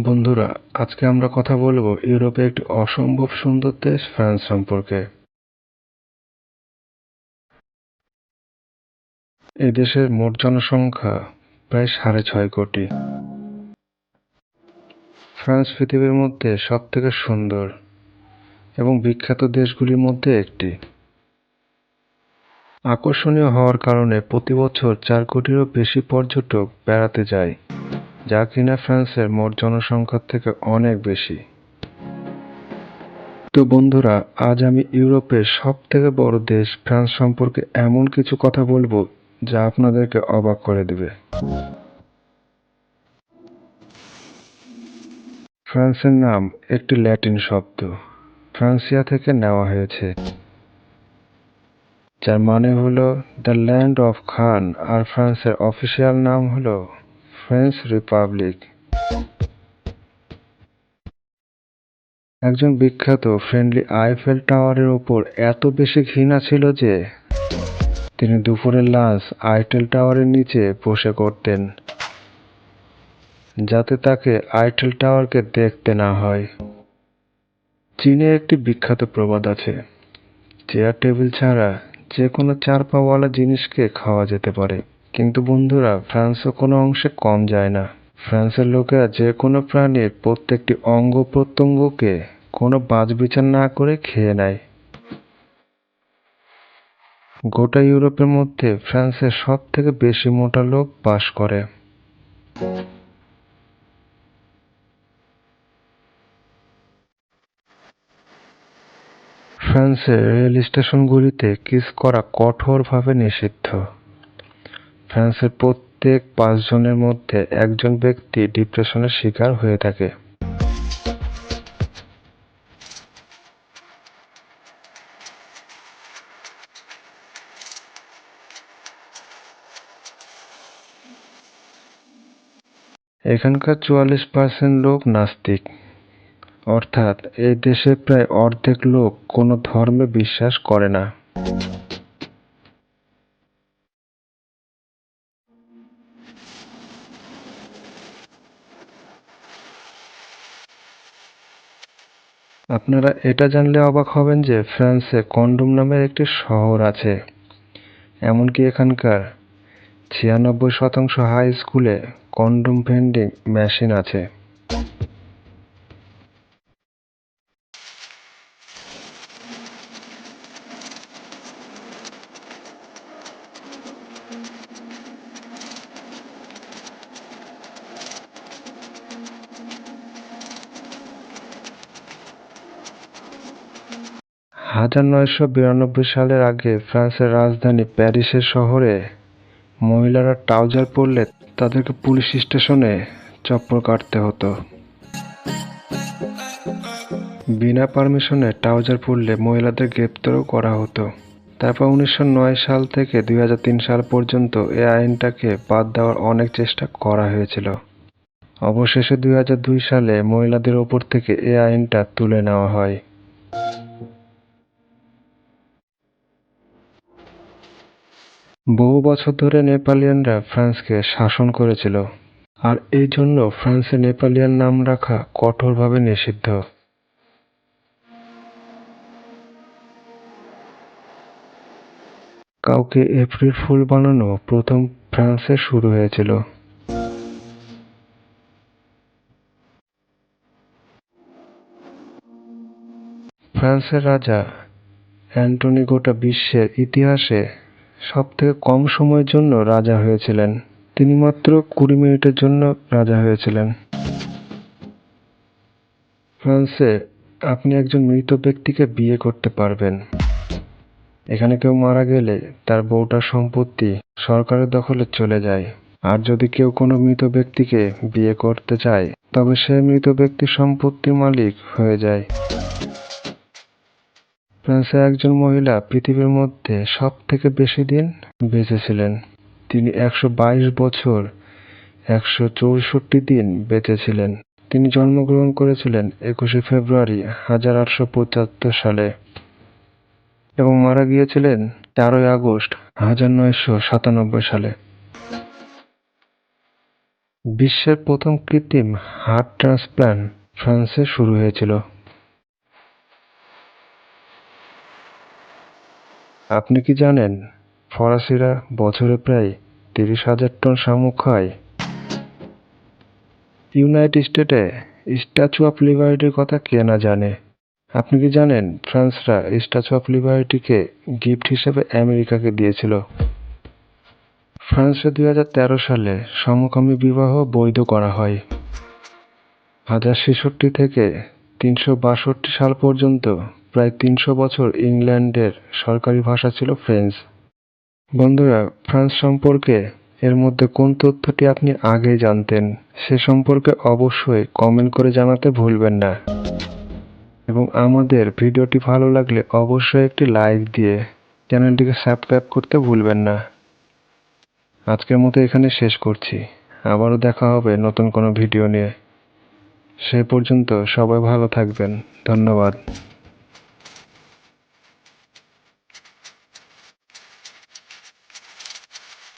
বন্ধুরা, আজকে আমরা কথা বলবো ইউরোপে একটি অসম্ভব সুন্দর দেশ ফ্রান্স সম্পর্কে। এই দেশের মোট জনসংখ্যা প্রায় 6.5 কোটি। ফ্রান্স পৃথিবীর মধ্যে সবথেকে সুন্দর এবং বিখ্যাত দেশগুলির মধ্যে একটি। আকর্ষণীয় হওয়ার কারণে প্রতি বছর 4 কোটিরও বেশি পর্যটক বেড়াতে যায়, যা কিনা ফ্রান্সের মোট জনসংখ্যার থেকে অনেক বেশি। তো বন্ধুরা, আজ আমি ইউরোপের সবথেকে বড় দেশ ফ্রান্স সম্পর্কে এমন কিছু কথা বলবো যা আপনাদেরকে অবাক করে দিবে। ফ্রান্সের নাম একটি ল্যাটিন শব্দ ফ্রান্সিয়া থেকে নেওয়া হয়েছে, যার মানে হলো দ্য ল্যান্ড অফ খান, আর ফ্রান্সের অফিসিয়াল নাম হলো ফ্রেঞ্চ রিপাবলিক। একজন বিখ্যাত ফ্রেন্ডলি আইফেল টাওয়ারের উপর এত বেশি ঘৃণা ছিল যে তিনি দুপুরের লাঞ্চ আইফেল টাওয়ারের নিচে বসে করতেন, যাতে তাকে আইফেল টাওয়ারকে দেখতে না হয়। চীনে একটি বিখ্যাত প্রবাদ আছে, চেয়ার টেবিল ছাড়া যে কোনো 4 পাওয়ালা জিনিসকে খাওয়া যেতে পারে। কিন্তু বন্ধুরা, ফ্রান্সও কোনো অংশে কম যায় না। ফ্রান্সের লোকেরা যে কোনো প্রাণীর প্রত্যেকটি অঙ্গ প্রত্যঙ্গকে কোনো বাছবিচার না করে খেয়ে নেয়। গোটা ইউরোপের মধ্যে ফ্রান্সে সব থেকে বেশি মোটা লোক বাস করে। ফ্রান্সের রেল স্টেশনগুলিতে কিস করা কঠোরভাবে নিষিদ্ধ। ফ্রান্সের প্রত্যেক 5 জনের মধ্যে একজন ব্যক্তি ডিপ্রেশনের শিকার হয়ে থাকে। এখানকার 44% লোক নাস্তিক, অর্থাৎ এই দেশের প্রায় অর্ধেক লোক কোনো ধর্মে বিশ্বাস করে না। আপনারা এটা জানলে অবাক হবেন যে ফ্রান্সে কন্ডোম নামের একটি শহর আছে। এমনকি এখানকার 96% হাই স্কুলে কন্ডোম ভেন্ডিং মেশিন আছে। হাজার 992 সালের আগে ফ্রান্সের রাজধানী প্যারিসের শহরে মহিলারা ট্রাউজার পরলে তাদেরকে পুলিশ স্টেশনে চপ্পল কাটতে হতো। বিনা পারমিশনে ট্রাউজার পরলে মহিলাদের গ্রেপ্তারও করা হতো। তারপর 1909 সাল থেকে 2003 সাল পর্যন্ত এই আইনটাকে বাদ দেওয়ার অনেক চেষ্টা করা হয়েছিল। অবশেষে 2002 সালে মহিলাদের ওপর থেকে এই আইনটা তুলে নেওয়া হয়। বহু বছর ধরে নেপালিয়ানরা ফ্রান্সকে শাসন করেছিল, আর এই জন্য ফ্রান্সে নেপালিয়ান নাম রাখা কঠোরভাবে নিষিদ্ধ। কাউকে এপ্রিল ফুল বানানো প্রথম ফ্রান্সে শুরু হয়েছিল। ফ্রান্সের রাজা অ্যান্টনি গোটা বিশ্বের ইতিহাসে সবথেকে কম সময়ের জন্য রাজা হয়েছিলেন। তিনি মাত্র 20 মিনিটের জন্য রাজা হয়েছিলেন। ফ্রান্সে আপনি একজন মৃত ব্যক্তিকে বিয়ে করতে পারবেন। এখানে কেউ মারা গেলে তার বউটার সম্পত্তি সরকারের দখলে চলে যায়। আর যদি কেউ কোনো মৃত ব্যক্তিকে বিয়ে করতে চায়, তবে সে মৃত ব্যক্তির সম্পত্তির মালিক হয়ে যায়। ফ্রান্সের একজন মহিলা পৃথিবীর মধ্যে সবথেকে বেশি দিন বেঁচে ছিলেন। তিনি 122 বছর 164 দিন বেঁচে ছিলেন। তিনি জন্মগ্রহণ করেছিলেন 21শে ফেব্রুয়ারি 1875 সালে এবং মারা গিয়েছিলেন 4ই আগস্ট 1997 সালে। বিশ্বের প্রথম কৃত্রিম হার্ট ট্রান্সপ্ল্যান্ট ফ্রান্সে শুরু হয়েছিল। আপনি কি জানেন ফরাসিরা বছরে প্রায় 30,000 টন শামুক খায়? ইউনাইটেড স্টেটে স্ট্যাচু অফ লিবার্টির কথা কে না জানে? আপনি কি জানেন ফ্রান্সরা স্ট্যাচু অফ লিবার্টিকে গিফট হিসেবে আমেরিকাকে দিয়েছিল? ফ্রান্সে 2013 সালে সমকামী বিবাহ বৈধ করা হয়। 1066 থেকে 362 সাল পর্যন্ত প্রায় 300 বছর ইংল্যান্ডের সরকারি ভাষা ছিল ফ্রেঞ্চ। বন্ধুরা, ফ্রান্স সম্পর্কে এর মধ্যে কোন তথ্যটি আপনি আগেই জানতেন সে সম্পর্কে অবশ্যই কমেন্ট করে জানাতে ভুলবেন না। এবং আমাদের ভিডিওটি ভালো লাগলে অবশ্যই একটি লাইক দিয়ে চ্যানেলটিকে সাবস্ক্রাইব করতে ভুলবেন না। আজকের মতো এখানে শেষ করছি। আবারও দেখা হবে নতুন কোনো ভিডিও নিয়ে। সে পর্যন্ত সবাই ভালো থাকবেন। ধন্যবাদ।